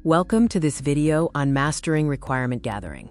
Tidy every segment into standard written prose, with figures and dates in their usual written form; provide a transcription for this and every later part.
Welcome to this video on mastering requirement gathering.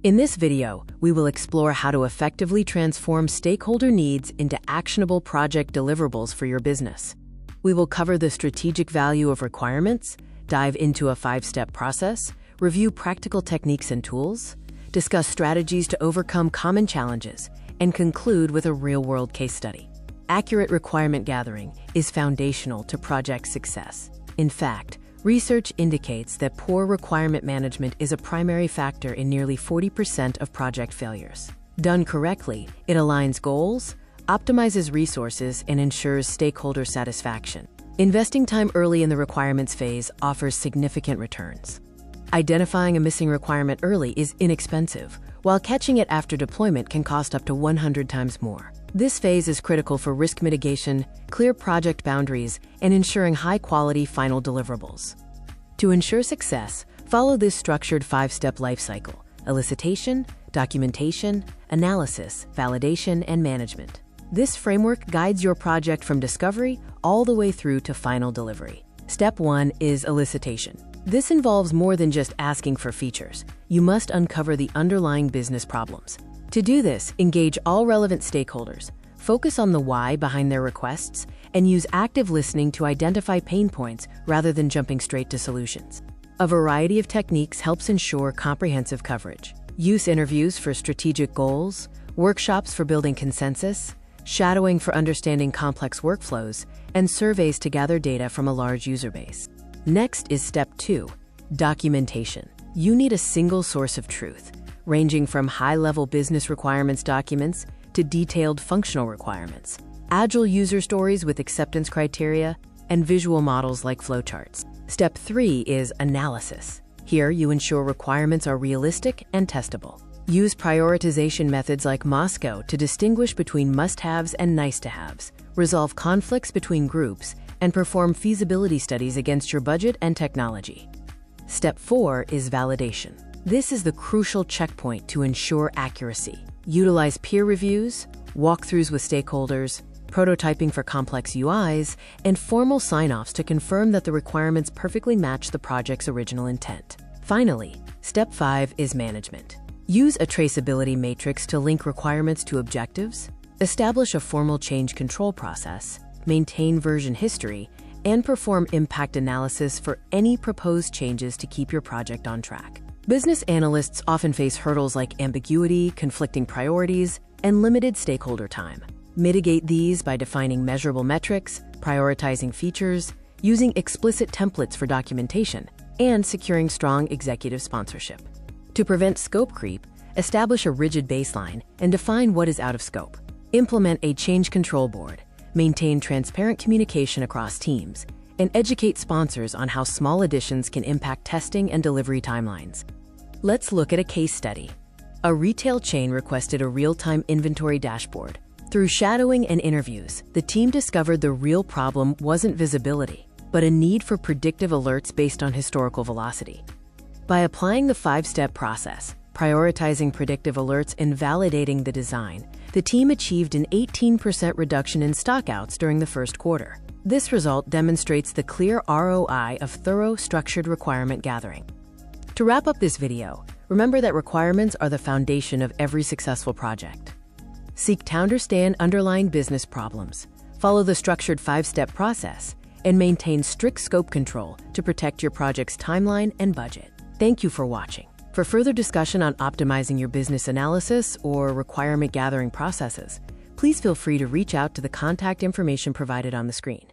In this video, we will explore how to effectively transform stakeholder needs into actionable project deliverables for your business. We will cover the strategic value of requirements, dive into a 5-step process, review practical techniques and tools, discuss strategies to overcome common challenges, and conclude with a real-world case study. Accurate requirement gathering is foundational to project success. In fact, research indicates that poor requirement management is a primary factor in nearly 40% of project failures. Done correctly, it aligns goals, optimizes resources, and ensures stakeholder satisfaction. Investing time early in the requirements phase offers significant returns. Identifying a missing requirement early is inexpensive, while catching it after deployment can cost up to 100 times more. This phase is critical for risk mitigation, clear project boundaries, and ensuring high-quality final deliverables. To ensure success, follow this structured 5-step life cycle: elicitation, documentation, analysis, validation, and management. This framework guides your project from discovery all the way through to final delivery. Step 1 is elicitation. This involves more than just asking for features. You must uncover the underlying business problems. To do this, engage all relevant stakeholders, focus on the why behind their requests, and use active listening to identify pain points rather than jumping straight to solutions. A variety of techniques helps ensure comprehensive coverage. Use interviews for strategic goals, workshops for building consensus, shadowing for understanding complex workflows, and surveys to gather data from a large user base. Next is step 2, documentation. You need a single source of truth, ranging from high-level business requirements documents to detailed functional requirements, agile user stories with acceptance criteria, and visual models like flowcharts. Step 3 is analysis. Here, you ensure requirements are realistic and testable. Use prioritization methods like Moscow to distinguish between must-haves and nice-to-haves, resolve conflicts between groups, and perform feasibility studies against your budget and technology. Step 4 is validation. This is the crucial checkpoint to ensure accuracy. Utilize peer reviews, walkthroughs with stakeholders, prototyping for complex UIs, and formal sign-offs to confirm that the requirements perfectly match the project's original intent. Finally, step 5 is management. Use a traceability matrix to link requirements to objectives, establish a formal change control process, maintain version history, and perform impact analysis for any proposed changes to keep your project on track. Business analysts often face hurdles like ambiguity, conflicting priorities, and limited stakeholder time. Mitigate these by defining measurable metrics, prioritizing features, using explicit templates for documentation, and securing strong executive sponsorship. To prevent scope creep, establish a rigid baseline and define what is out of scope. Implement a change control board, maintain transparent communication across teams, and educate sponsors on how small additions can impact testing and delivery timelines. Let's look at a case study. A retail chain requested a real-time inventory dashboard. Through shadowing and interviews, the team discovered the real problem wasn't visibility, but a need for predictive alerts based on historical velocity. By applying the 5-step process, prioritizing predictive alerts and validating the design, the team achieved an 18% reduction in stockouts during the first quarter. This result demonstrates the clear ROI of thorough, structured requirement gathering. To wrap up this video, remember that requirements are the foundation of every successful project. Seek to understand underlying business problems, follow the structured 5-step process, and maintain strict scope control to protect your project's timeline and budget. Thank you for watching. For further discussion on optimizing your business analysis or requirement gathering processes, please feel free to reach out to the contact information provided on the screen.